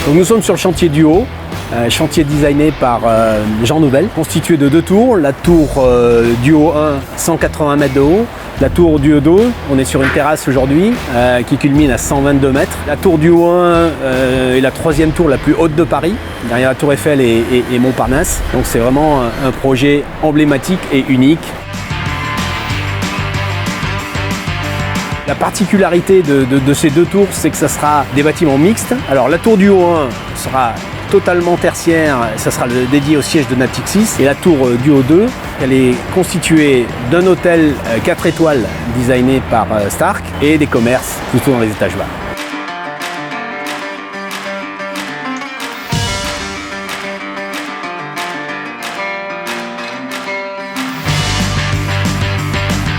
Donc nous sommes sur le chantier du Haut, chantier designé par Jean Nouvel, constitué de 2 tours. La tour du Haut 1, 180 mètres de haut. La tour du Haut 2, on est sur une terrasse aujourd'hui qui culmine à 122 mètres. La tour du Haut 1 est la 3e tour la plus haute de Paris, derrière la tour Eiffel et Montparnasse. Donc c'est vraiment un projet emblématique et unique. La particularité de ces 2 tours, c'est que ça sera des bâtiments mixtes. Alors la tour du Haut 1 sera totalement tertiaire, ça sera dédié au siège de Natixis. Et la tour du Haut 2, elle est constituée d'un hôtel 4 étoiles designé par Stark et des commerces plutôt dans les étages bas.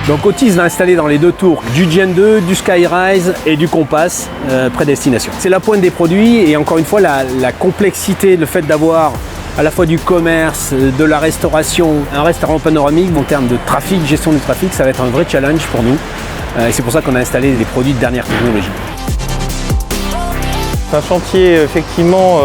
Donc Otis va installer dans les 2 tours du Gen 2, du Skyrise et du Compass prédestination. C'est la pointe des produits et encore une fois la complexité, le fait d'avoir à la fois du commerce, de la restauration, un restaurant panoramique en termes de trafic, gestion du trafic, ça va être un vrai challenge pour nous. Et c'est pour ça qu'on a installé des produits de dernière technologie. C'est un chantier effectivement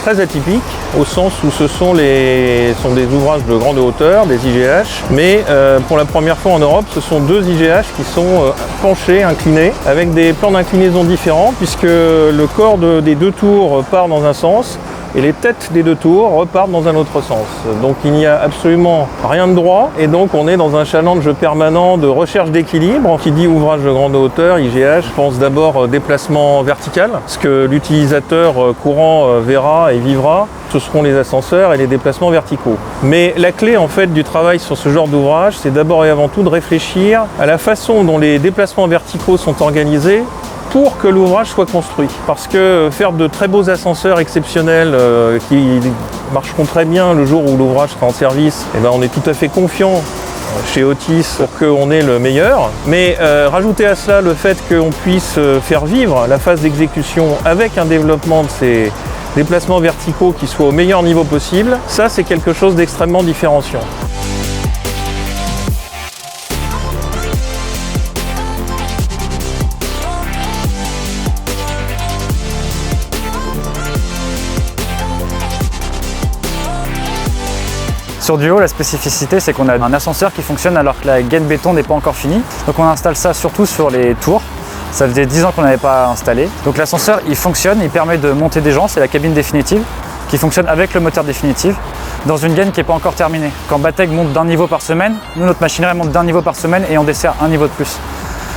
très atypique au sens où ce sont des ouvrages de grande hauteur, des IGH, mais pour la première fois en Europe, ce sont 2 IGH qui sont penchés, inclinés, avec des plans d'inclinaison différents puisque le corps des 2 tours part dans un sens et les têtes des 2 tours repartent dans un autre sens. Donc il n'y a absolument rien de droit et donc on est dans un challenge permanent de recherche d'équilibre. Qui dit ouvrage de grande hauteur, IGH, pense d'abord déplacement vertical, ce que l'utilisateur courant verra et vivra, ce seront les ascenseurs et les déplacements verticaux. Mais la clé en fait du travail sur ce genre d'ouvrage, c'est d'abord et avant tout de réfléchir à la façon dont les déplacements verticaux sont organisés pour que l'ouvrage soit construit. Parce que faire de très beaux ascenseurs exceptionnels qui marcheront très bien le jour où l'ouvrage sera en service, eh ben on est tout à fait confiant chez Otis pour qu'on ait le meilleur. Mais rajouter à cela le fait qu'on puisse faire vivre la phase d'exécution avec un développement de ces déplacements verticaux qui soit au meilleur niveau possible, ça c'est quelque chose d'extrêmement différenciant. Sur du Haut, la spécificité, c'est qu'on a un ascenseur qui fonctionne alors que la gaine béton n'est pas encore finie. Donc on installe ça surtout sur les tours. Ça faisait 10 ans qu'on n'avait pas installé. Donc l'ascenseur, il fonctionne, il permet de monter des gens, c'est la cabine définitive, qui fonctionne avec le moteur définitif, dans une gaine qui n'est pas encore terminée. Quand Bateg monte d'1 niveau par semaine, nous, notre machinerie monte d'1 niveau par semaine et on dessert 1 niveau de plus.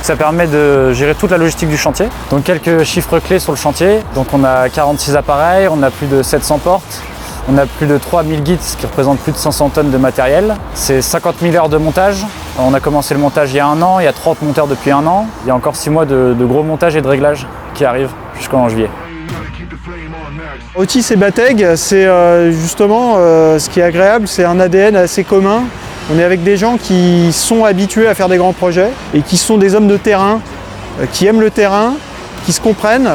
Ça permet de gérer toute la logistique du chantier. Donc quelques chiffres clés sur le chantier. Donc on a 46 appareils, on a plus de 700 portes. On a plus de 3000 guides, ce qui représente plus de 500 tonnes de matériel. C'est 50 000 heures de montage. On a commencé le montage il y a 1 an, il y a 30 monteurs depuis 1 an. Il y a encore 6 mois de gros montage et de réglage qui arrivent jusqu'en juillet. Otis et Bateg, c'est justement ce qui est agréable, c'est un ADN assez commun. On est avec des gens qui sont habitués à faire des grands projets et qui sont des hommes de terrain, qui aiment le terrain, qui se comprennent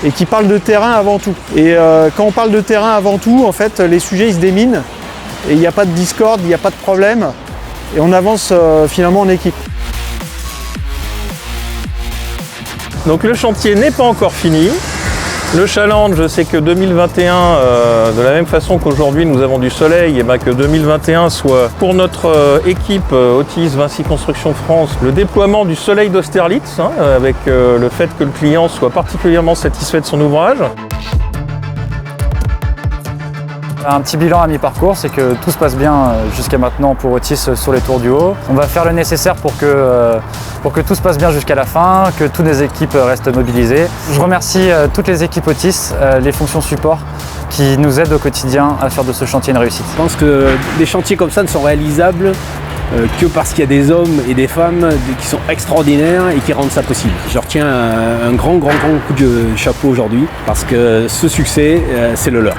et qui parlent de terrain avant tout. Et quand on parle de terrain avant tout, en fait, les sujets ils se déminent et il n'y a pas de discorde, il n'y a pas de problème et on avance finalement en équipe. Donc le chantier n'est pas encore fini. Le challenge, c'est que 2021, de la même façon qu'aujourd'hui nous avons du soleil, et ben que 2021 soit pour notre équipe Otis Vinci Construction France le déploiement du soleil d'Austerlitz, avec le fait que le client soit particulièrement satisfait de son ouvrage. Un petit bilan à mi-parcours, c'est que tout se passe bien jusqu'à maintenant pour Otis sur les tours du Haut. On va faire le nécessaire pour que tout se passe bien jusqu'à la fin, que toutes les équipes restent mobilisées. Je remercie toutes les équipes Otis, les fonctions support, qui nous aident au quotidien à faire de ce chantier une réussite. Je pense que des chantiers comme ça ne sont réalisables que parce qu'il y a des hommes et des femmes qui sont extraordinaires et qui rendent ça possible. Je retiens un grand coup de chapeau aujourd'hui parce que ce succès, c'est le leur.